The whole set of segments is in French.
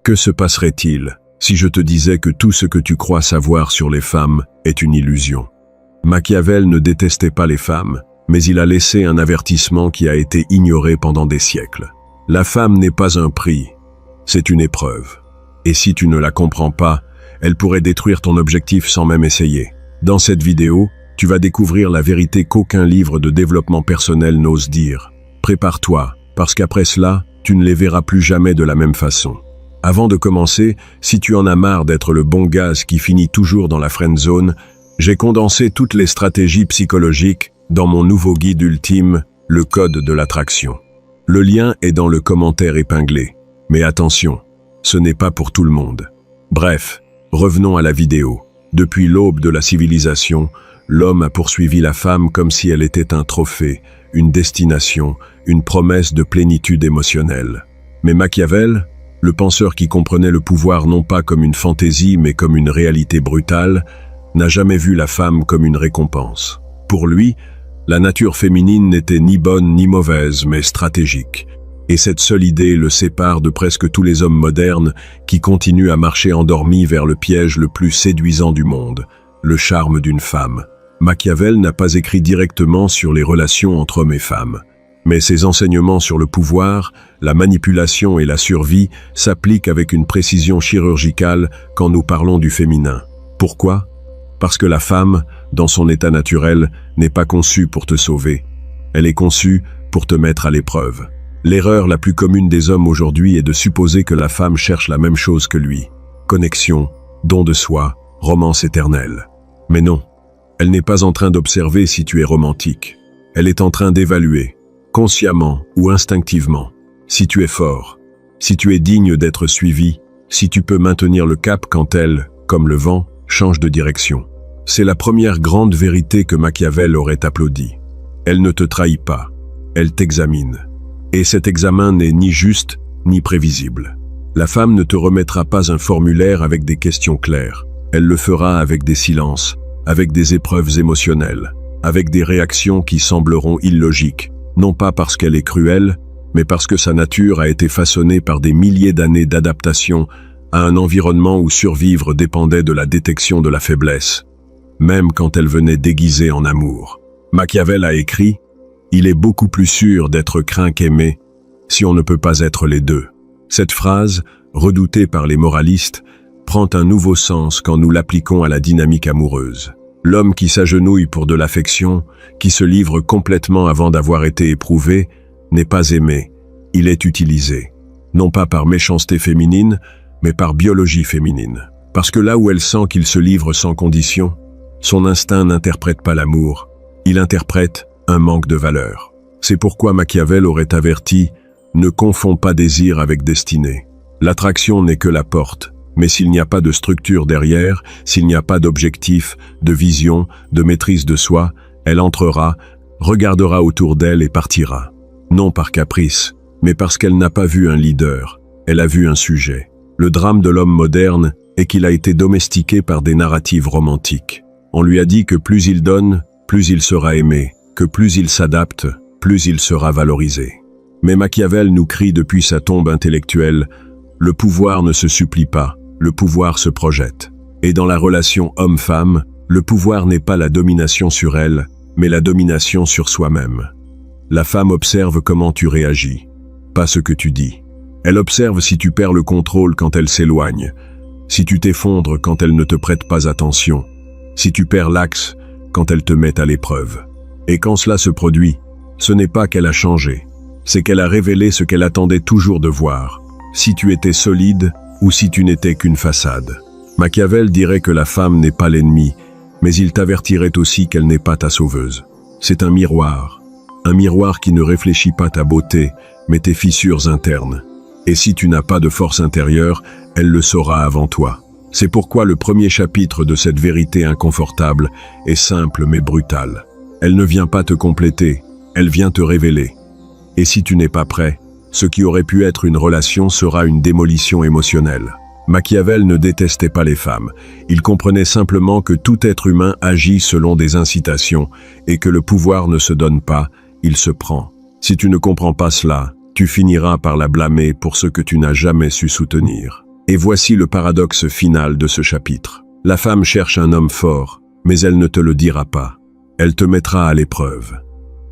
Que se passerait-il si je te disais que tout ce que tu crois savoir sur les femmes est une illusion? Machiavel ne détestait pas les femmes, mais il a laissé un avertissement qui a été ignoré pendant des siècles. La femme n'est pas un prix, c'est une épreuve. Et si tu ne la comprends pas, elle pourrait détruire ton objectif sans même essayer. Dans cette vidéo, tu vas découvrir la vérité qu'aucun livre de développement personnel n'ose dire. Prépare-toi, parce qu'après cela, tu ne les verras plus jamais de la même façon. Avant de commencer, si tu en as marre d'être le bon gaz qui finit toujours dans la friend zone, j'ai condensé toutes les stratégies psychologiques dans mon nouveau guide ultime, le code de l'attraction. Le lien est dans le commentaire épinglé. Mais attention, ce n'est pas pour tout le monde. Bref, revenons à la vidéo. Depuis l'aube de la civilisation, l'homme a poursuivi la femme comme si elle était un trophée, une destination, une promesse de plénitude émotionnelle. Mais Machiavel, le penseur qui comprenait le pouvoir non pas comme une fantaisie mais comme une réalité brutale, n'a jamais vu la femme comme une récompense. Pour lui, la nature féminine n'était ni bonne ni mauvaise, mais stratégique. Et cette seule idée le sépare de presque tous les hommes modernes qui continuent à marcher endormis vers le piège le plus séduisant du monde, le charme d'une femme. Machiavel n'a pas écrit directement sur les relations entre hommes et femmes. Mais ses enseignements sur le pouvoir, la manipulation et la survie s'appliquent avec une précision chirurgicale quand nous parlons du féminin. Pourquoi ? Parce que la femme, dans son état naturel, n'est pas conçue pour te sauver. Elle est conçue pour te mettre à l'épreuve. L'erreur la plus commune des hommes aujourd'hui est de supposer que la femme cherche la même chose que lui. Connexion, don de soi, romance éternelle. Mais non, elle n'est pas en train d'observer si tu es romantique. Elle est en train d'évaluer, consciemment ou instinctivement, si tu es fort, si tu es digne d'être suivi, si tu peux maintenir le cap quand elle, comme le vent, change de direction. C'est la première grande vérité que Machiavel aurait applaudi. Elle ne te trahit pas, elle t'examine. Et cet examen n'est ni juste, ni prévisible. La femme ne te remettra pas un formulaire avec des questions claires. Elle le fera avec des silences, avec des épreuves émotionnelles, avec des réactions qui sembleront illogiques, non pas parce qu'elle est cruelle, mais parce que sa nature a été façonnée par des milliers d'années d'adaptation à un environnement où survivre dépendait de la détection de la faiblesse, même quand elle venait déguisée en amour. Machiavel a écrit « Il est beaucoup plus sûr d'être craint qu'aimé si on ne peut pas être les deux ». Cette phrase, redoutée par les moralistes, prend un nouveau sens quand nous l'appliquons à la dynamique amoureuse. L'homme qui s'agenouille pour de l'affection, qui se livre complètement avant d'avoir été éprouvé, n'est pas aimé, il est utilisé. Non pas par méchanceté féminine, mais par biologie féminine. Parce que là où elle sent qu'il se livre sans condition, son instinct n'interprète pas l'amour, il interprète un manque de valeur. C'est pourquoi Machiavel aurait averti « Ne confonds pas désir avec destinée ». L'attraction n'est que la porte, mais s'il n'y a pas de structure derrière, s'il n'y a pas d'objectif, de vision, de maîtrise de soi, elle entrera, regardera autour d'elle et partira. Non par caprice, mais parce qu'elle n'a pas vu un leader, elle a vu un sujet. Le drame de l'homme moderne est qu'il a été domestiqué par des narratives romantiques. On lui a dit que plus il donne, plus il sera aimé, que plus il s'adapte, plus il sera valorisé. Mais Machiavel nous crie depuis sa tombe intellectuelle « Le pouvoir ne se supplie pas, le pouvoir se projette ». Et dans la relation homme-femme, le pouvoir n'est pas la domination sur elle, mais la domination sur soi-même. La femme observe comment tu réagis, pas ce que tu dis. Elle observe si tu perds le contrôle quand elle s'éloigne, si tu t'effondres quand elle ne te prête pas attention, si tu perds l'axe quand elle te met à l'épreuve. Et quand cela se produit, ce n'est pas qu'elle a changé, c'est qu'elle a révélé ce qu'elle attendait toujours de voir, si tu étais solide ou si tu n'étais qu'une façade. Machiavel dirait que la femme n'est pas l'ennemi, mais il t'avertirait aussi qu'elle n'est pas ta sauveuse. C'est un miroir qui ne réfléchit pas ta beauté, mais tes fissures internes. Et si tu n'as pas de force intérieure, elle le saura avant toi. C'est pourquoi le premier chapitre de cette vérité inconfortable est simple mais brutal. Elle ne vient pas te compléter, elle vient te révéler. Et si tu n'es pas prêt, ce qui aurait pu être une relation sera une démolition émotionnelle. Machiavel ne détestait pas les femmes, il comprenait simplement que tout être humain agit selon des incitations et que le pouvoir ne se donne pas, il se prend. Si tu ne comprends pas cela, tu finiras par la blâmer pour ce que tu n'as jamais su soutenir. Et voici le paradoxe final de ce chapitre. La femme cherche un homme fort, mais elle ne te le dira pas. Elle te mettra à l'épreuve.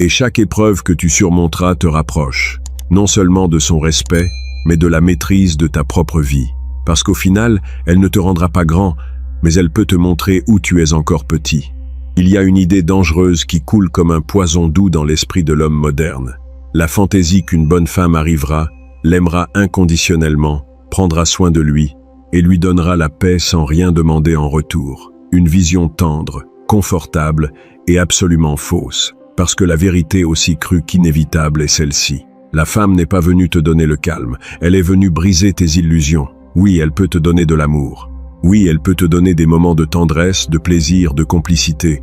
Et chaque épreuve que tu surmonteras te rapproche, non seulement de son respect, mais de la maîtrise de ta propre vie. Parce qu'au final, elle ne te rendra pas grand, mais elle peut te montrer où tu es encore petit. Il y a une idée dangereuse qui coule comme un poison doux dans l'esprit de l'homme moderne. La fantaisie qu'une bonne femme arrivera, l'aimera inconditionnellement, prendra soin de lui, et lui donnera la paix sans rien demander en retour. Une vision tendre, confortable et absolument fausse, parce que la vérité aussi crue qu'inévitable est celle-ci. La femme n'est pas venue te donner le calme, elle est venue briser tes illusions. Oui, elle peut te donner de l'amour. Oui, elle peut te donner des moments de tendresse, de plaisir, de complicité.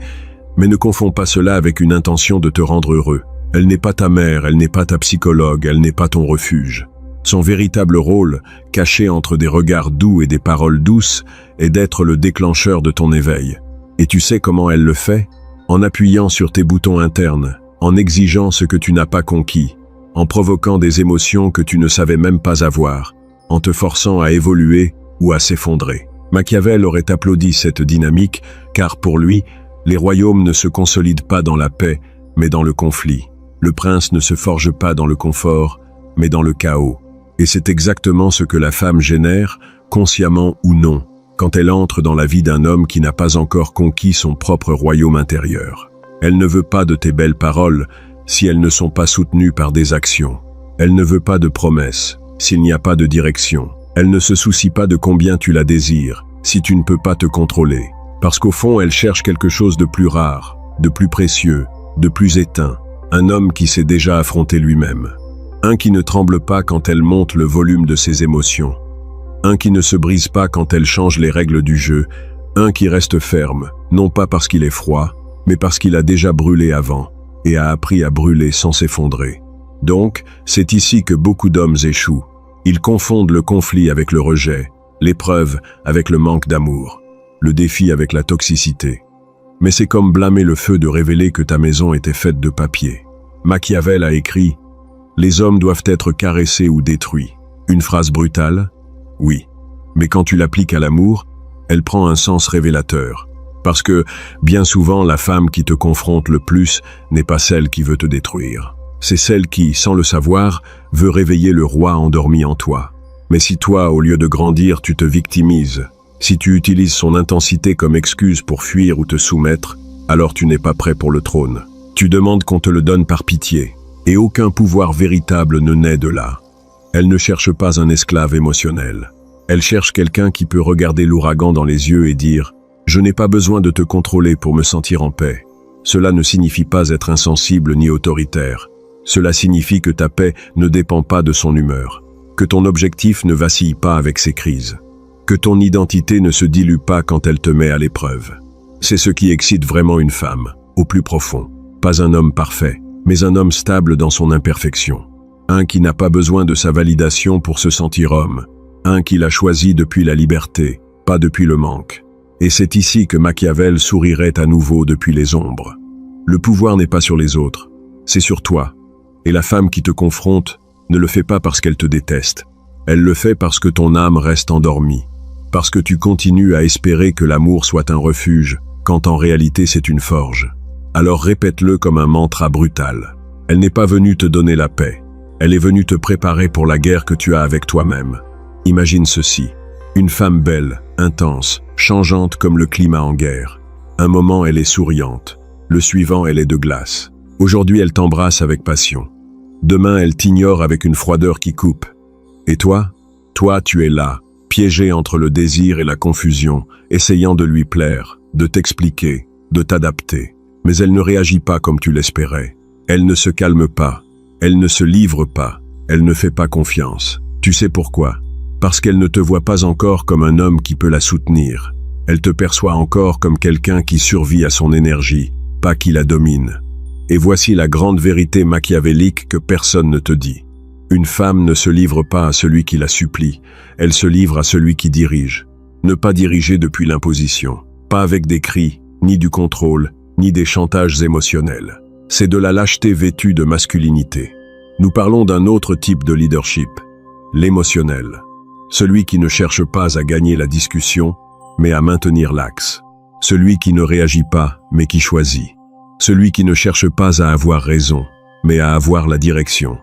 Mais ne confonds pas cela avec une intention de te rendre heureux. Elle n'est pas ta mère, elle n'est pas ta psychologue, elle n'est pas ton refuge. Son véritable rôle, caché entre des regards doux et des paroles douces, est d'être le déclencheur de ton éveil. Et tu sais comment elle le fait? En appuyant sur tes boutons internes, en exigeant ce que tu n'as pas conquis, en provoquant des émotions que tu ne savais même pas avoir, en te forçant à évoluer ou à s'effondrer. Machiavel aurait applaudi cette dynamique, car pour lui, les royaumes ne se consolident pas dans la paix, mais dans le conflit. Le prince ne se forge pas dans le confort, mais dans le chaos. Et c'est exactement ce que la femme génère, consciemment ou non, quand elle entre dans la vie d'un homme qui n'a pas encore conquis son propre royaume intérieur. Elle ne veut pas de tes belles paroles si elles ne sont pas soutenues par des actions. Elle ne veut pas de promesses s'il n'y a pas de direction. Elle ne se soucie pas de combien tu la désires si tu ne peux pas te contrôler. Parce qu'au fond, elle cherche quelque chose de plus rare, de plus précieux, de plus éteint. Un homme qui s'est déjà affronté lui-même. Un qui ne tremble pas quand elle monte le volume de ses émotions. Un qui ne se brise pas quand elle change les règles du jeu. Un qui reste ferme, non pas parce qu'il est froid, mais parce qu'il a déjà brûlé avant et a appris à brûler sans s'effondrer. Donc, c'est ici que beaucoup d'hommes échouent. Ils confondent le conflit avec le rejet, l'épreuve avec le manque d'amour, le défi avec la toxicité. Mais c'est comme blâmer le feu de révéler que ta maison était faite de papier. Machiavel a écrit « Les hommes doivent être caressés ou détruits ». Une phrase brutale? Oui. Mais quand tu l'appliques à l'amour, elle prend un sens révélateur. Parce que, bien souvent, la femme qui te confronte le plus n'est pas celle qui veut te détruire. C'est celle qui, sans le savoir, veut réveiller le roi endormi en toi. Mais si toi, au lieu de grandir, tu te victimises, si tu utilises son intensité comme excuse pour fuir ou te soumettre, alors tu n'es pas prêt pour le trône. Tu demandes qu'on te le donne par pitié, et aucun pouvoir véritable ne naît de là. Elle ne cherche pas un esclave émotionnel. Elle cherche quelqu'un qui peut regarder l'ouragan dans les yeux et dire « Je n'ai pas besoin de te contrôler pour me sentir en paix ». Cela ne signifie pas être insensible ni autoritaire. Cela signifie que ta paix ne dépend pas de son humeur, que ton objectif ne vacille pas avec ses crises, que ton identité ne se dilue pas quand elle te met à l'épreuve. C'est ce qui excite vraiment une femme, au plus profond. Pas un homme parfait, mais un homme stable dans son imperfection. Un qui n'a pas besoin de sa validation pour se sentir homme. Un qui l'a choisi depuis la liberté, pas depuis le manque. Et c'est ici que Machiavel sourirait à nouveau depuis les ombres. Le pouvoir n'est pas sur les autres, c'est sur toi. Et la femme qui te confronte ne le fait pas parce qu'elle te déteste. Elle le fait parce que ton âme reste endormie. Parce que tu continues à espérer que l'amour soit un refuge, quand en réalité c'est une forge. Alors répète-le comme un mantra brutal. Elle n'est pas venue te donner la paix. Elle est venue te préparer pour la guerre que tu as avec toi-même. Imagine ceci. Une femme belle, intense, changeante comme le climat en guerre. Un moment elle est souriante. Le suivant elle est de glace. Aujourd'hui elle t'embrasse avec passion. Demain elle t'ignore avec une froideur qui coupe. Et toi? Toi tu es là, piégé entre le désir et la confusion, essayant de lui plaire, de t'expliquer, de t'adapter. Mais elle ne réagit pas comme tu l'espérais. Elle ne se calme pas. Elle ne se livre pas. Elle ne fait pas confiance. Tu sais pourquoi? Parce qu'elle ne te voit pas encore comme un homme qui peut la soutenir. Elle te perçoit encore comme quelqu'un qui survit à son énergie, pas qui la domine. Et voici la grande vérité machiavélique que personne ne te dit. Une femme ne se livre pas à celui qui la supplie, elle se livre à celui qui dirige. Ne pas diriger depuis l'imposition, pas avec des cris, ni du contrôle, ni des chantages émotionnels. C'est de la lâcheté vêtue de masculinité. Nous parlons d'un autre type de leadership, l'émotionnel. Celui qui ne cherche pas à gagner la discussion, mais à maintenir l'axe. Celui qui ne réagit pas, mais qui choisit. Celui qui ne cherche pas à avoir raison, mais à avoir la direction.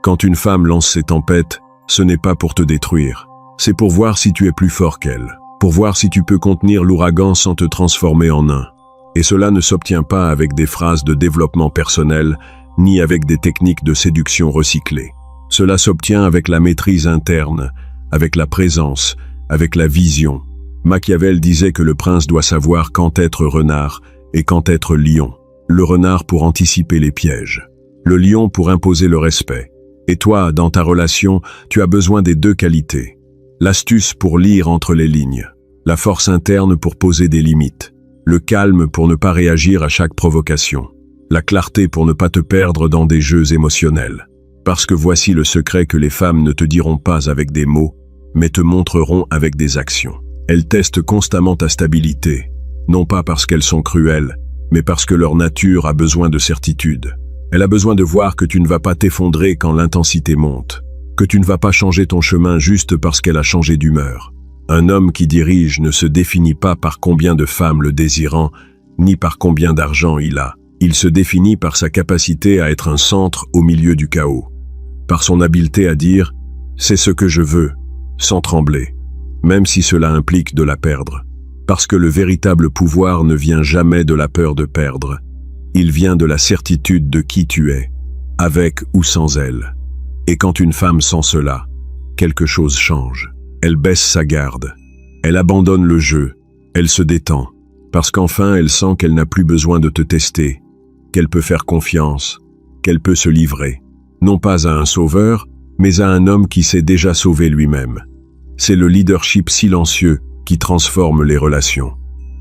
Quand une femme lance ses tempêtes, ce n'est pas pour te détruire. C'est pour voir si tu es plus fort qu'elle. Pour voir si tu peux contenir l'ouragan sans te transformer en nain. Et cela ne s'obtient pas avec des phrases de développement personnel, ni avec des techniques de séduction recyclées. Cela s'obtient avec la maîtrise interne, avec la présence, avec la vision. Machiavel disait que le prince doit savoir quand être renard et quand être lion. Le renard pour anticiper les pièges. Le lion pour imposer le respect. Et toi, dans ta relation, tu as besoin des deux qualités. L'astuce pour lire entre les lignes. La force interne pour poser des limites. Le calme pour ne pas réagir à chaque provocation. La clarté pour ne pas te perdre dans des jeux émotionnels. Parce que voici le secret que les femmes ne te diront pas avec des mots, mais te montreront avec des actions. Elles testent constamment ta stabilité, non pas parce qu'elles sont cruelles, mais parce que leur nature a besoin de certitude. Elle a besoin de voir que tu ne vas pas t'effondrer quand l'intensité monte, que tu ne vas pas changer ton chemin juste parce qu'elle a changé d'humeur. Un homme qui dirige ne se définit pas par combien de femmes le désirant, ni par combien d'argent il a. Il se définit par sa capacité à être un centre au milieu du chaos, par son habileté à dire « c'est ce que je veux », sans trembler, même si cela implique de la perdre. Parce que le véritable pouvoir ne vient jamais de la peur de perdre, il vient de la certitude de qui tu es, avec ou sans elle. Et quand une femme sent cela, quelque chose change. Elle baisse sa garde, elle abandonne le jeu, elle se détend, parce qu'enfin elle sent qu'elle n'a plus besoin de te tester, qu'elle peut faire confiance, qu'elle peut se livrer, non pas à un sauveur, mais à un homme qui s'est déjà sauvé lui-même. C'est le leadership silencieux qui transforme les relations,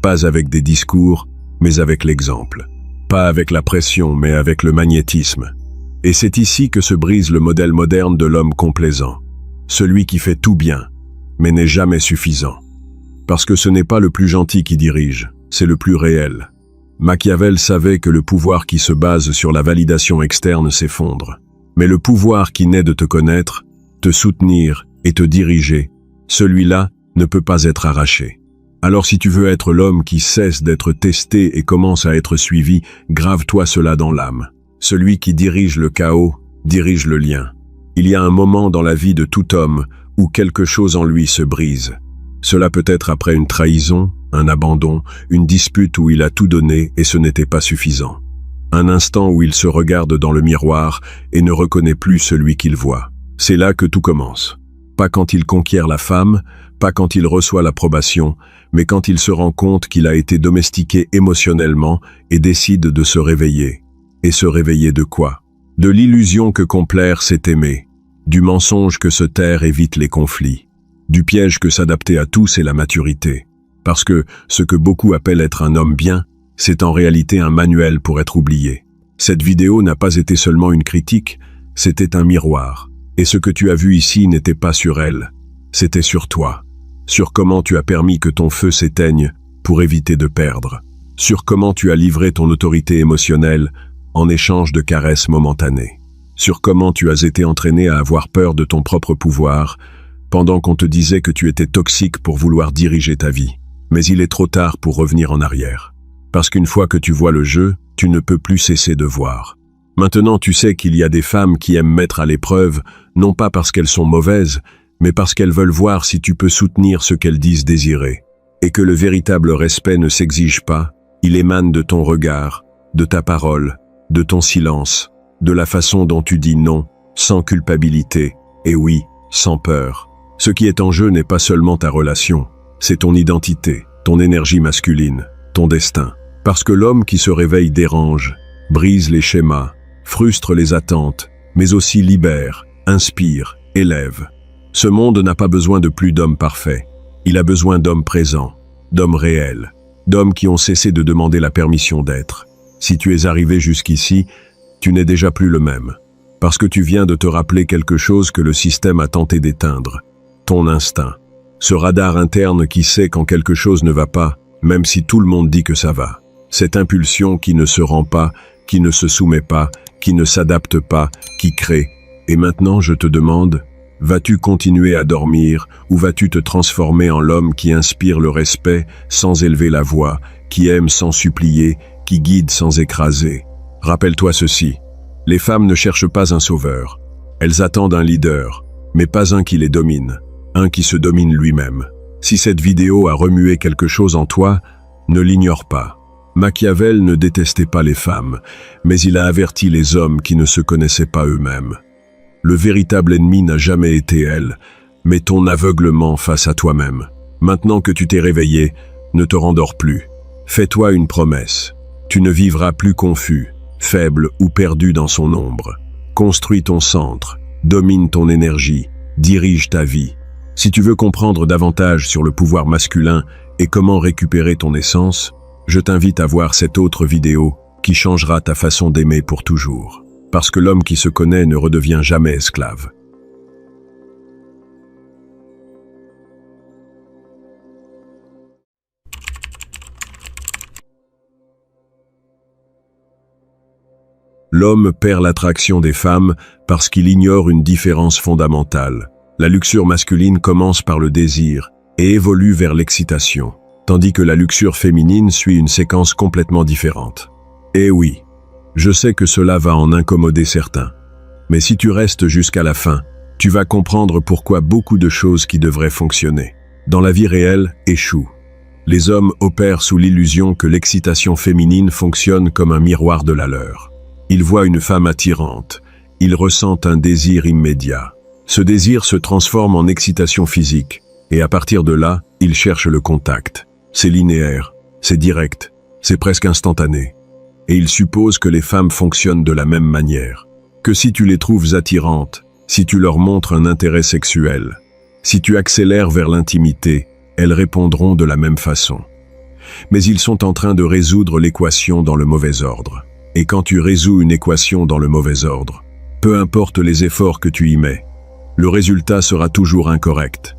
pas avec des discours, mais avec l'exemple, pas avec la pression, mais avec le magnétisme. Et c'est ici que se brise le modèle moderne de l'homme complaisant, celui qui fait tout bien, mais n'est jamais suffisant. Parce que ce n'est pas le plus gentil qui dirige, c'est le plus réel. Machiavel savait que le pouvoir qui se base sur la validation externe s'effondre. Mais le pouvoir qui naît de te connaître, te soutenir et te diriger, celui-là ne peut pas être arraché. Alors si tu veux être l'homme qui cesse d'être testé et commence à être suivi, grave-toi cela dans l'âme. Celui qui dirige le chaos, dirige le lien. Il y a un moment dans la vie de tout homme où quelque chose en lui se brise. Cela peut être après une trahison, un abandon, une dispute où il a tout donné et ce n'était pas suffisant. Un instant où il se regarde dans le miroir et ne reconnaît plus celui qu'il voit. C'est là que tout commence. Pas quand il conquiert la femme, pas quand il reçoit l'approbation, mais quand il se rend compte qu'il a été domestiqué émotionnellement et décide de se réveiller. Et se réveiller de quoi? De l'illusion que complaire c'est aimer, du mensonge que se taire évite les conflits, du piège que s'adapter à tout c'est la maturité. Parce que ce que beaucoup appellent être un homme bien, c'est en réalité un manuel pour être oublié. Cette vidéo n'a pas été seulement une critique, c'était un miroir. Et ce que tu as vu ici n'était pas sur elle, c'était sur toi. Sur comment tu as permis que ton feu s'éteigne pour éviter de perdre. Sur comment tu as livré ton autorité émotionnelle en échange de caresses momentanées. Sur comment tu as été entraîné à avoir peur de ton propre pouvoir, pendant qu'on te disait que tu étais toxique pour vouloir diriger ta vie. Mais il est trop tard pour revenir en arrière. Parce qu'une fois que tu vois le jeu, tu ne peux plus cesser de voir. Maintenant tu sais qu'il y a des femmes qui aiment mettre à l'épreuve, non pas parce qu'elles sont mauvaises, mais parce qu'elles veulent voir si tu peux soutenir ce qu'elles disent désirer. Et que le véritable respect ne s'exige pas, il émane de ton regard, de ta parole, de ton silence, de la façon dont tu dis non, sans culpabilité, et oui, sans peur. Ce qui est en jeu n'est pas seulement ta relation, c'est ton identité, ton énergie masculine, ton destin. Parce que l'homme qui se réveille dérange, brise les schémas, frustre les attentes, mais aussi libère, inspire, élève. Ce monde n'a pas besoin de plus d'hommes parfaits. Il a besoin d'hommes présents, d'hommes réels, d'hommes qui ont cessé de demander la permission d'être. Si tu es arrivé jusqu'ici, tu n'es déjà plus le même. Parce que tu viens de te rappeler quelque chose que le système a tenté d'éteindre. Ton instinct. Ce radar interne qui sait quand quelque chose ne va pas, même si tout le monde dit que ça va. Cette impulsion qui ne se rend pas, qui ne se soumet pas, qui ne s'adapte pas, qui crée. Et maintenant je te demande, Vas-tu continuer à dormir ou vas-tu te transformer en l'homme qui inspire le respect sans élever la voix, qui aime sans supplier, qui guide sans écraser? Rappelle-toi ceci, les femmes ne cherchent pas un sauveur. Elles attendent un leader, mais pas un qui les domine, un qui se domine lui-même. Si cette vidéo a remué quelque chose en toi, ne l'ignore pas. Machiavel ne détestait pas les femmes, mais il a averti les hommes qui ne se connaissaient pas eux-mêmes. Le véritable ennemi n'a jamais été elle, mais ton aveuglement face à toi-même. Maintenant que tu t'es réveillé, ne te rendors plus. Fais-toi une promesse. Tu ne vivras plus confus, faible ou perdu dans son ombre. Construis ton centre, domine ton énergie, dirige ta vie. Si tu veux comprendre davantage sur le pouvoir masculin et comment récupérer ton essence, je t'invite à voir cette autre vidéo qui changera ta façon d'aimer pour toujours. Parce que l'homme qui se connaît ne redevient jamais esclave. L'homme perd l'attraction des femmes parce qu'il ignore une différence fondamentale. La luxure masculine commence par le désir et évolue vers l'excitation, tandis que la luxure féminine suit une séquence complètement différente. Eh oui, je sais que cela va en incommoder certains, mais si tu restes jusqu'à la fin, tu vas comprendre pourquoi beaucoup de choses qui devraient fonctionner dans la vie réelle échouent. Les hommes opèrent sous l'illusion que l'excitation féminine fonctionne comme un miroir de la leur. Ils voient une femme attirante, ils ressentent un désir immédiat. Ce désir se transforme en excitation physique, et à partir de là, ils cherchent le contact. C'est linéaire, c'est direct, c'est presque instantané. Et ils supposent que les femmes fonctionnent de la même manière. Que si tu les trouves attirantes, si tu leur montres un intérêt sexuel, si tu accélères vers l'intimité, elles répondront de la même façon. Mais ils sont en train de résoudre l'équation dans le mauvais ordre. Et quand tu résous une équation dans le mauvais ordre, peu importe les efforts que tu y mets, le résultat sera toujours incorrect.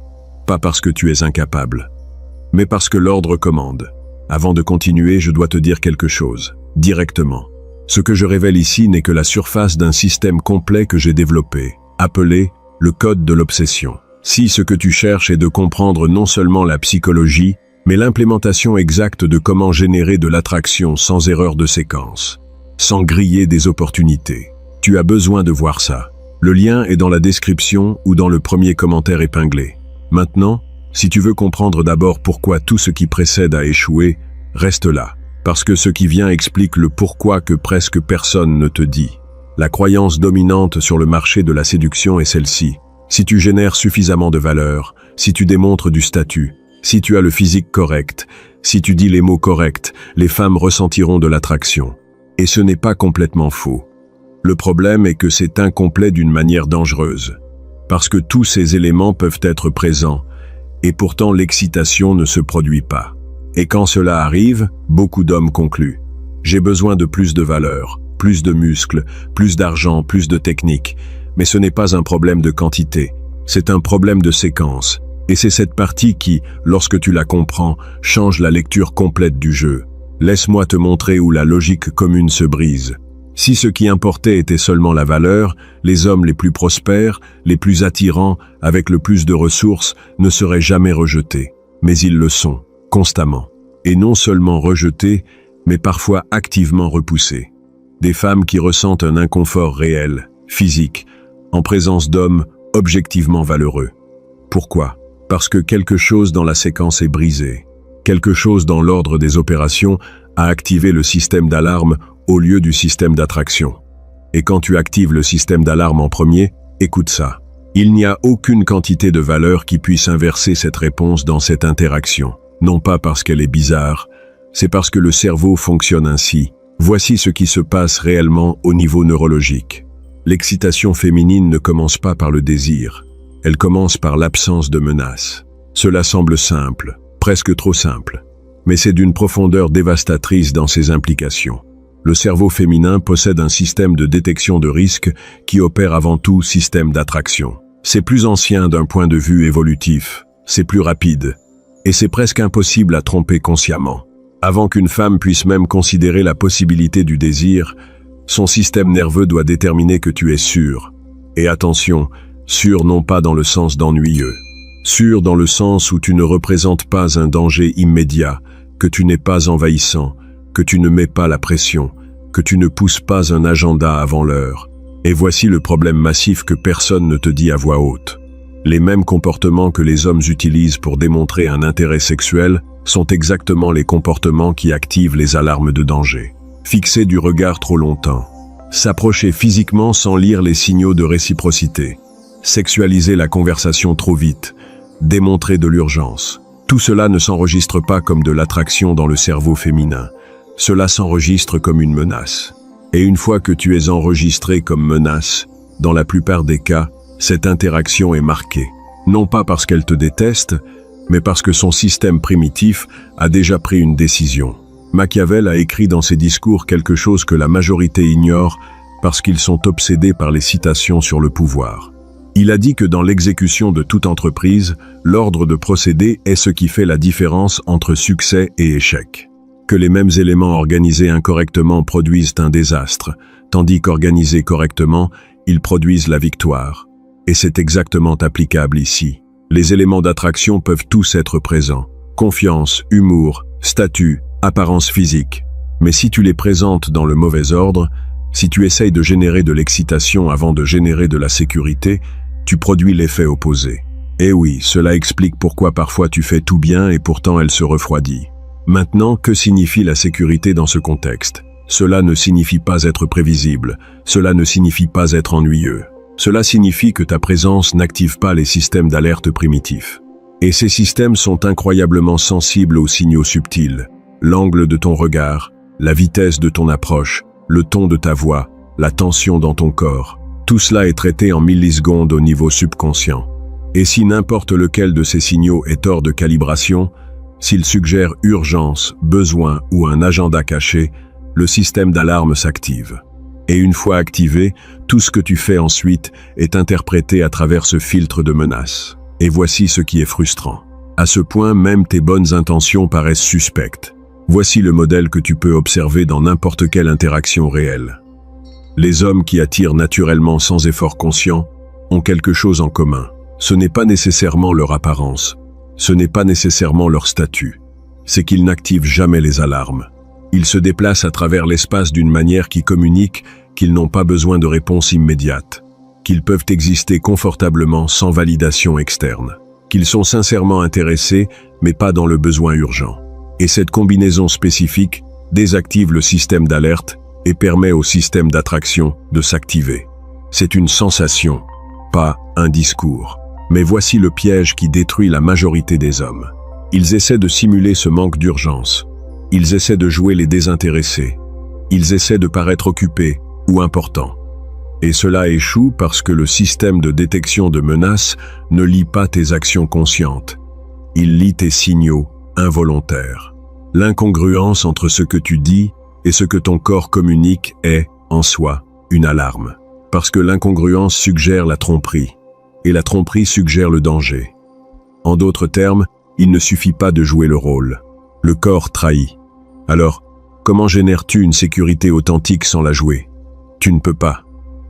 Pas parce que tu es incapable, mais parce que l'ordre commande. Avant de continuer, je dois te dire quelque chose, directement. Ce que je révèle ici n'est que la surface d'un système complet que j'ai développé, appelé le code de l'obsession. Si ce que tu cherches est de comprendre non seulement la psychologie, mais l'implémentation exacte de comment générer de l'attraction sans erreur de séquence, sans griller des opportunités, tu as besoin de voir ça. Le lien est dans la description ou dans le premier commentaire épinglé. Maintenant, si tu veux comprendre d'abord pourquoi tout ce qui précède a échoué, reste là, parce que ce qui vient explique le pourquoi que presque personne ne te dit. La croyance dominante sur le marché de la séduction est celle-ci. Si tu génères suffisamment de valeur, si tu démontres du statut, si tu as le physique correct, si tu dis les mots corrects, les femmes ressentiront de l'attraction. Et ce n'est pas complètement faux. Le problème est que c'est incomplet d'une manière dangereuse, parce que tous ces éléments peuvent être présents, et pourtant l'excitation ne se produit pas. Et quand cela arrive, beaucoup d'hommes concluent. J'ai besoin de plus de valeur, plus de muscles, plus d'argent, plus de technique. Mais ce n'est pas un problème de quantité, c'est un problème de séquence. Et c'est cette partie qui, lorsque tu la comprends, change la lecture complète du jeu. Laisse-moi te montrer où la logique commune se brise. Si ce qui importait était seulement la valeur, les hommes les plus prospères, les plus attirants, avec le plus de ressources, ne seraient jamais rejetés. Mais ils le sont, constamment. Et non seulement rejetés, mais parfois activement repoussés. Des femmes qui ressentent un inconfort réel, physique, en présence d'hommes objectivement valeureux. Pourquoi? Parce que quelque chose dans la séquence est brisé. Quelque chose dans l'ordre des opérations a activé le système d'alarme au lieu du système d'attraction. Et quand tu actives le système d'alarme en premier, écoute ça. Il n'y a aucune quantité de valeur qui puisse inverser cette réponse dans cette interaction. Non pas parce qu'elle est bizarre, c'est parce que le cerveau fonctionne ainsi. Voici ce qui se passe réellement au niveau neurologique. L'excitation féminine ne commence pas par le désir. Elle commence par l'absence de menace. Cela semble simple, presque trop simple. Mais c'est d'une profondeur dévastatrice dans ses implications. Le cerveau féminin possède un système de détection de risque qui opère avant tout système d'attraction. C'est plus ancien d'un point de vue évolutif, c'est plus rapide, et c'est presque impossible à tromper consciemment. Avant qu'une femme puisse même considérer la possibilité du désir, son système nerveux doit déterminer que tu es sûr. Et attention, Sûr non pas dans le sens d'ennuyeux. Sûr dans le sens où tu ne représentes pas un danger immédiat, que tu n'es pas envahissant, que tu ne mets pas la pression, que tu ne pousses pas un agenda avant l'heure. Et voici le problème massif que personne ne te dit à voix haute. Les mêmes comportements que les hommes utilisent pour démontrer un intérêt sexuel sont exactement les comportements qui activent les alarmes de danger. Fixer du regard trop longtemps. S'approcher physiquement sans lire les signaux de réciprocité. Sexualiser la conversation trop vite. Démontrer de l'urgence. Tout cela ne s'enregistre pas comme de l'attraction dans le cerveau féminin. Cela s'enregistre comme une menace. Et une fois que tu es enregistré comme menace, dans la plupart des cas, cette interaction est marquée. Non pas parce qu'elle te déteste, mais parce que son système primitif a déjà pris une décision. Machiavel a écrit dans ses discours quelque chose que la majorité ignore parce qu'ils sont obsédés par les citations sur le pouvoir. Il a dit que dans l'exécution de toute entreprise, l'ordre de procédé est ce qui fait la différence entre succès et échec. Que les mêmes éléments organisés incorrectement produisent un désastre, tandis qu'organisés correctement, ils produisent la victoire. Et c'est exactement applicable ici. Les éléments d'attraction peuvent tous être présents. Confiance, humour, statut, apparence physique. Mais si tu les présentes dans le mauvais ordre, si tu essayes de générer de l'excitation avant de générer de la sécurité, tu produis l'effet opposé. Et oui, cela explique pourquoi parfois tu fais tout bien et pourtant elle se refroidit. Maintenant, que signifie la sécurité dans ce contexte? Cela ne signifie pas être prévisible, cela ne signifie pas être ennuyeux. Cela signifie que ta présence n'active pas les systèmes d'alerte primitifs. Et ces systèmes sont incroyablement sensibles aux signaux subtils. L'angle de ton regard, la vitesse de ton approche, le ton de ta voix, la tension dans ton corps. Tout cela est traité en millisecondes au niveau subconscient. Et si n'importe lequel de ces signaux est hors de calibration, s'il suggère urgence, besoin ou un agenda caché, le système d'alarme s'active. Et une fois activé, tout ce que tu fais ensuite est interprété à travers ce filtre de menace. Et voici ce qui est frustrant. À ce point, même tes bonnes intentions paraissent suspectes. Voici le modèle que tu peux observer dans n'importe quelle interaction réelle. Les hommes qui attirent naturellement sans effort conscient ont quelque chose en commun. Ce n'est pas nécessairement leur apparence, ce n'est pas nécessairement leur statut, c'est qu'ils n'activent jamais les alarmes. Ils se déplacent à travers l'espace d'une manière qui communique qu'ils n'ont pas besoin de réponse immédiate, qu'ils peuvent exister confortablement sans validation externe, qu'ils sont sincèrement intéressés mais pas dans le besoin urgent. Et cette combinaison spécifique désactive le système d'alerte et permet au système d'attraction de s'activer. C'est une sensation, pas un discours. Mais voici le piège qui détruit la majorité des hommes. Ils essaient de simuler ce manque d'urgence. Ils essaient de jouer les désintéressés. Ils essaient de paraître occupés ou importants. Et cela échoue parce que le système de détection de menaces ne lit pas tes actions conscientes. Il lit tes signaux involontaires. L'incongruence entre ce que tu dis et ce que ton corps communique est, en soi, une alarme. Parce que l'incongruence suggère la tromperie, et la tromperie suggère le danger. En d'autres termes, il ne suffit pas de jouer le rôle. Le corps trahit. Alors, comment génères-tu une sécurité authentique sans la jouer? Tu ne peux pas.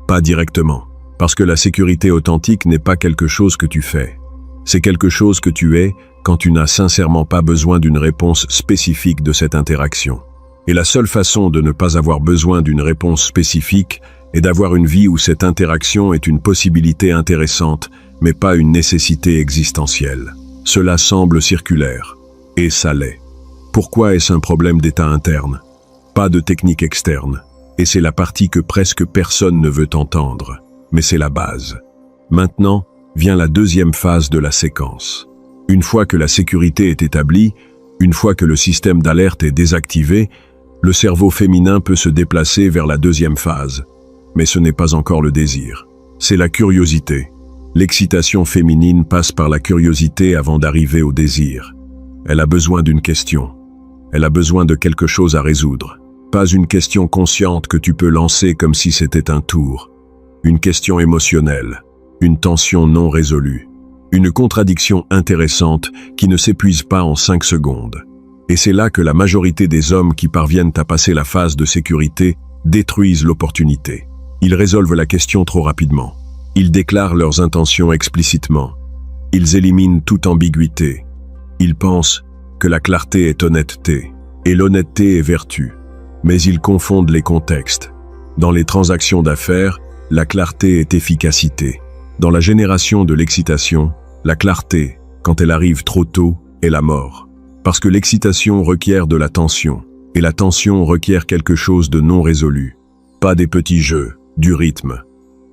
Pas directement. Parce que la sécurité authentique n'est pas quelque chose que tu fais. C'est quelque chose que tu es quand tu n'as sincèrement pas besoin d'une réponse spécifique de cette interaction. Et la seule façon de ne pas avoir besoin d'une réponse spécifique est d'avoir une vie où cette interaction est une possibilité intéressante, mais pas une nécessité existentielle. Cela semble circulaire. Et ça l'est. Pourquoi est-ce un problème d'état interne? Pas de technique externe. Et c'est la partie que presque personne ne veut entendre. Mais c'est la base. Maintenant, vient la deuxième phase de la séquence. Une fois que la sécurité est établie, une fois que le système d'alerte est désactivé, le cerveau féminin peut se déplacer vers la deuxième phase. Mais ce n'est pas encore le désir. C'est la curiosité. L'excitation féminine passe par la curiosité avant d'arriver au désir. Elle a besoin d'une question. Elle a besoin de quelque chose à résoudre. Pas une question consciente que tu peux lancer comme si c'était un tour. Une question émotionnelle. Une tension non résolue. Une contradiction intéressante qui ne s'épuise pas en 5 secondes. Et c'est là que la majorité des hommes qui parviennent à passer la phase de sécurité détruisent l'opportunité. Ils résolvent la question trop rapidement. Ils déclarent leurs intentions explicitement. Ils éliminent toute ambiguïté. Ils pensent que la clarté est honnêteté, et l'honnêteté est vertu. Mais ils confondent les contextes. Dans les transactions d'affaires, la clarté est efficacité. Dans la génération de l'excitation, la clarté, quand elle arrive trop tôt, est la mort. Parce que l'excitation requiert de la tension, et la tension requiert quelque chose de non résolu. Pas des petits jeux, du rythme.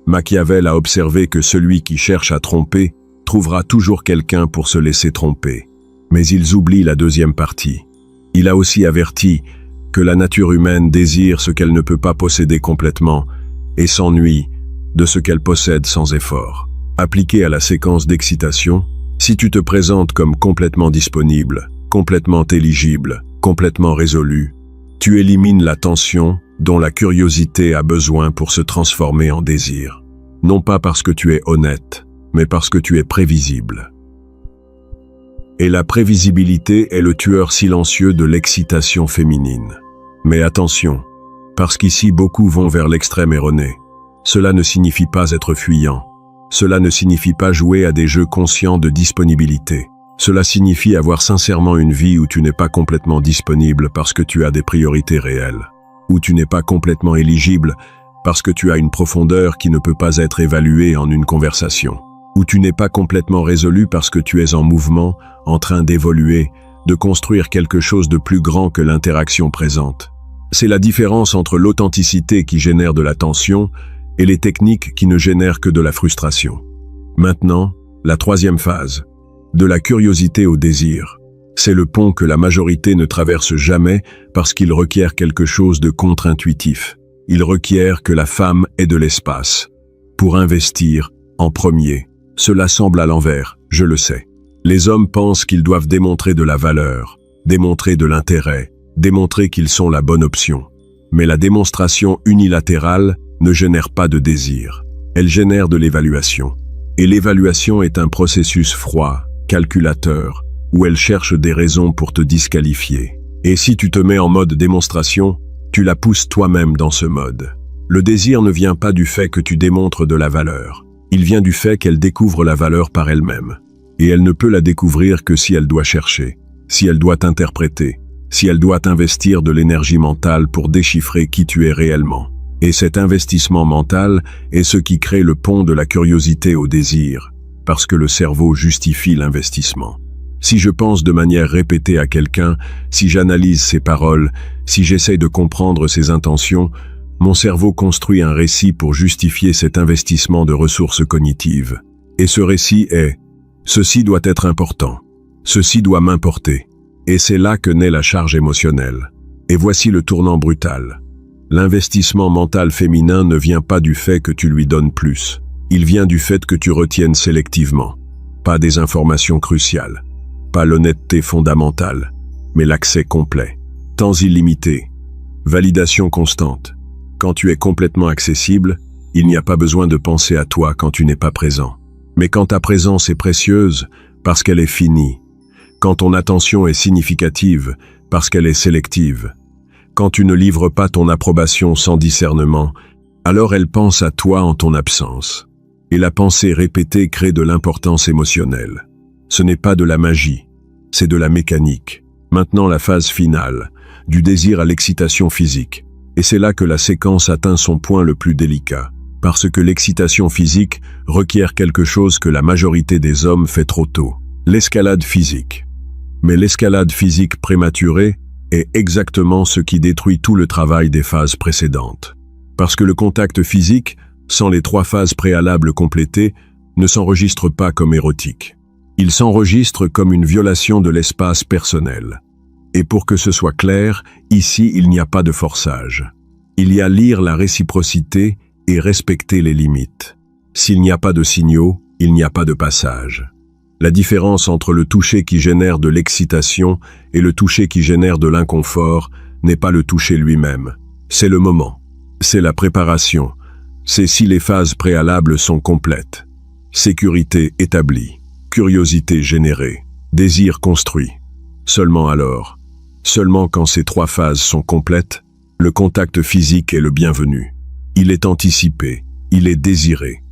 Machiavel a observé que celui qui cherche à tromper trouvera toujours quelqu'un pour se laisser tromper. Mais ils oublient la deuxième partie. Il a aussi averti que la nature humaine désire ce qu'elle ne peut pas posséder complètement et s'ennuie de ce qu'elle possède sans effort. Appliqué à la séquence d'excitation, si tu te présentes comme complètement disponible, complètement éligible, complètement résolu, tu élimines la tension dont la curiosité a besoin pour se transformer en désir. Non pas parce que tu es honnête, mais parce que tu es prévisible. Et la prévisibilité est le tueur silencieux de l'excitation féminine. Mais attention, parce qu'ici beaucoup vont vers l'extrême erroné. Cela ne signifie pas être fuyant. Cela ne signifie pas jouer à des jeux conscients de disponibilité. Cela signifie avoir sincèrement une vie où tu n'es pas complètement disponible parce que tu as des priorités réelles. Où tu n'es pas complètement éligible parce que tu as une profondeur qui ne peut pas être évaluée en une conversation. Où tu n'es pas complètement résolu parce que tu es en mouvement, en train d'évoluer, de construire quelque chose de plus grand que l'interaction présente. C'est la différence entre l'authenticité qui génère de la tension et les techniques qui ne génèrent que de la frustration. Maintenant, la troisième phase, de la curiosité au désir. C'est le pont que la majorité ne traverse jamais parce qu'il requiert quelque chose de contre-intuitif. Il requiert que la femme ait de l'espace. Pour investir, en premier, cela semble à l'envers, je le sais. Les hommes pensent qu'ils doivent démontrer de la valeur, démontrer de l'intérêt, démontrer qu'ils sont la bonne option. Mais la démonstration unilatérale ne génère pas de désir. Elle génère de l'évaluation. Et l'évaluation est un processus froid, calculateur, où elle cherche des raisons pour te disqualifier. Et si tu te mets en mode démonstration, tu la pousses toi-même dans ce mode. Le désir ne vient pas du fait que tu démontres de la valeur. Il vient du fait qu'elle découvre la valeur par elle-même. Et elle ne peut la découvrir que si elle doit chercher, si elle doit interpréter, si elle doit investir de l'énergie mentale pour déchiffrer qui tu es réellement. Et cet investissement mental est ce qui crée le pont de la curiosité au désir, parce que le cerveau justifie l'investissement. Si je pense de manière répétée à quelqu'un, si j'analyse ses paroles, si j'essaie de comprendre ses intentions, mon cerveau construit un récit pour justifier cet investissement de ressources cognitives. Et ce récit est « ceci doit être important, ceci doit m'importer ». Et c'est là que naît la charge émotionnelle. Et voici le tournant brutal. L'investissement mental féminin ne vient pas du fait que tu lui donnes plus. Il vient du fait que tu retiennes sélectivement. Pas des informations cruciales, pas l'honnêteté fondamentale, mais l'accès complet. Temps illimité, validation constante. Quand tu es complètement accessible, il n'y a pas besoin de penser à toi quand tu n'es pas présent. Mais quand ta présence est précieuse, parce qu'elle est finie. Quand ton attention est significative, parce qu'elle est sélective. Quand tu ne livres pas ton approbation sans discernement, alors elle pense à toi en ton absence. Et la pensée répétée crée de l'importance émotionnelle. Ce n'est pas de la magie, c'est de la mécanique. Maintenant la phase finale, du désir à l'excitation physique. Et c'est là que la séquence atteint son point le plus délicat, parce que l'excitation physique requiert quelque chose que la majorité des hommes fait trop tôt, l'escalade physique. Mais l'escalade physique prématurée est exactement ce qui détruit tout le travail des phases précédentes. Parce que le contact physique, sans les 3 phases préalables complétées, ne s'enregistre pas comme érotique. Il s'enregistre comme une violation de l'espace personnel. Et pour que ce soit clair, ici il n'y a pas de forçage. Il y a lire la réciprocité et respecter les limites. S'il n'y a pas de signaux, il n'y a pas de passage. La différence entre le toucher qui génère de l'excitation et le toucher qui génère de l'inconfort n'est pas le toucher lui-même. C'est le moment. C'est la préparation. C'est si les phases préalables sont complètes. Sécurité établie. Curiosité générée. Désir construit. Seulement alors, seulement quand ces 3 phases sont complètes, le contact physique est le bienvenu. Il est anticipé. Il est désiré.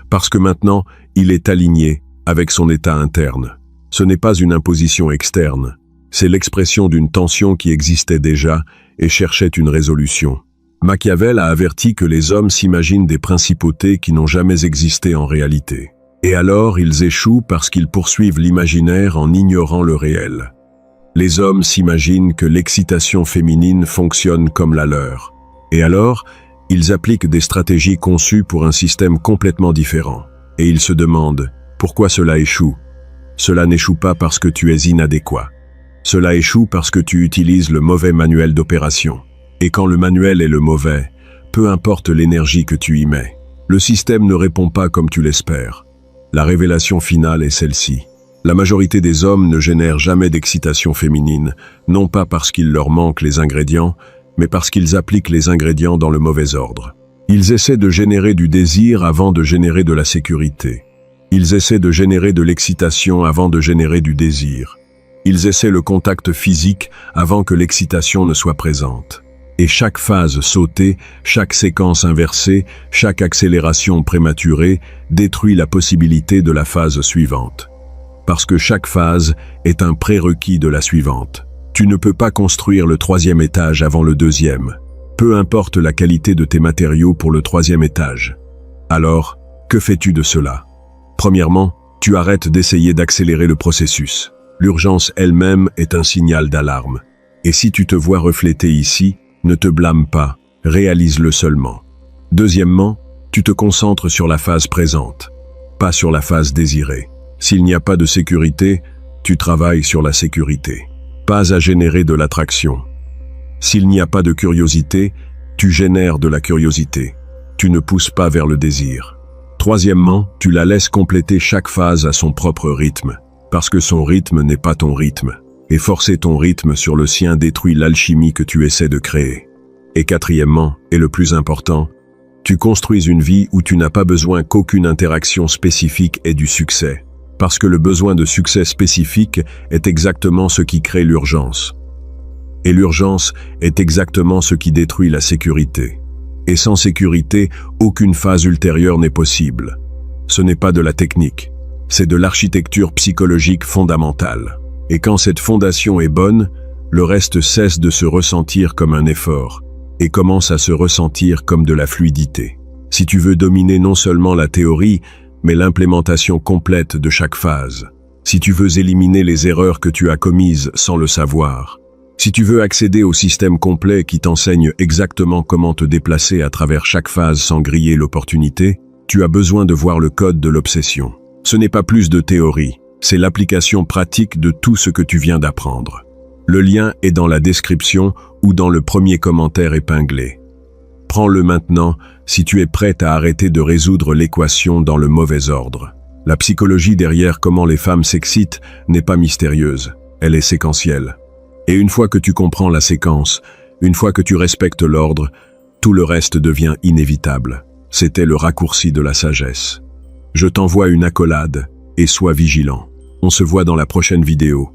Parce que maintenant, il est aligné avec son état interne. Ce n'est pas une imposition externe, c'est l'expression d'une tension qui existait déjà et cherchait une résolution. Machiavel a averti que les hommes s'imaginent des principautés qui n'ont jamais existé en réalité. Et alors, ils échouent parce qu'ils poursuivent l'imaginaire en ignorant le réel. Les hommes s'imaginent que l'excitation féminine fonctionne comme la leur. Et alors, ils appliquent des stratégies conçues pour un système complètement différent. Et ils se demandent pourquoi cela échoue. Cela n'échoue pas parce que tu es inadéquat. Cela échoue parce que tu utilises le mauvais manuel d'opération. Et quand le manuel est le mauvais, peu importe l'énergie que tu y mets, le système ne répond pas comme tu l'espères. La révélation finale est celle-ci. La majorité des hommes ne génèrent jamais d'excitation féminine, non pas parce qu'il leur manque les ingrédients, mais parce qu'ils appliquent les ingrédients dans le mauvais ordre. Ils essaient de générer du désir avant de générer de la sécurité. Ils essaient de générer de l'excitation avant de générer du désir. Ils essaient le contact physique avant que l'excitation ne soit présente. Et chaque phase sautée, chaque séquence inversée, chaque accélération prématurée détruit la possibilité de la phase suivante. Parce que chaque phase est un prérequis de la suivante. Tu ne peux pas construire le 3e étage avant le 2e. Peu importe la qualité de tes matériaux pour le 3e étage. Alors, que fais-tu de cela? Premièrement, tu arrêtes d'essayer d'accélérer le processus. L'urgence elle-même est un signal d'alarme. Et si tu te vois reflété ici, ne te blâme pas, réalise-le seulement. Deuxièmement, tu te concentres sur la phase présente, pas sur la phase désirée. S'il n'y a pas de sécurité, tu travailles sur la sécurité. Pas à générer de l'attraction. S'il n'y a pas de curiosité, tu génères de la curiosité. Tu ne pousses pas vers le désir. Troisièmement, tu la laisses compléter chaque phase à son propre rythme, parce que son rythme n'est pas ton rythme. Et forcer ton rythme sur le sien détruit l'alchimie que tu essaies de créer. Et quatrièmement, et le plus important, tu construis une vie où tu n'as pas besoin qu'aucune interaction spécifique ait du succès. Parce que le besoin de succès spécifique est exactement ce qui crée l'urgence. Et l'urgence est exactement ce qui détruit la sécurité. Et sans sécurité, aucune phase ultérieure n'est possible. Ce n'est pas de la technique, c'est de l'architecture psychologique fondamentale. Et quand cette fondation est bonne, le reste cesse de se ressentir comme un effort et commence à se ressentir comme de la fluidité. Si tu veux dominer non seulement la théorie, mais l'implémentation complète de chaque phase, si tu veux éliminer les erreurs que tu as commises sans le savoir, si tu veux accéder au système complet qui t'enseigne exactement comment te déplacer à travers chaque phase sans griller l'opportunité, tu as besoin de voir le code de l'obsession. Ce n'est pas plus de théorie. C'est l'application pratique de tout ce que tu viens d'apprendre. Le lien est dans la description ou dans le premier commentaire épinglé. Prends-le maintenant si tu es prête à arrêter de résoudre l'équation dans le mauvais ordre. La psychologie derrière comment les femmes s'excitent n'est pas mystérieuse, elle est séquentielle. Et une fois que tu comprends la séquence, une fois que tu respectes l'ordre, tout le reste devient inévitable. C'était le raccourci de la sagesse. Je t'envoie une accolade et sois vigilant. On se voit dans la prochaine vidéo.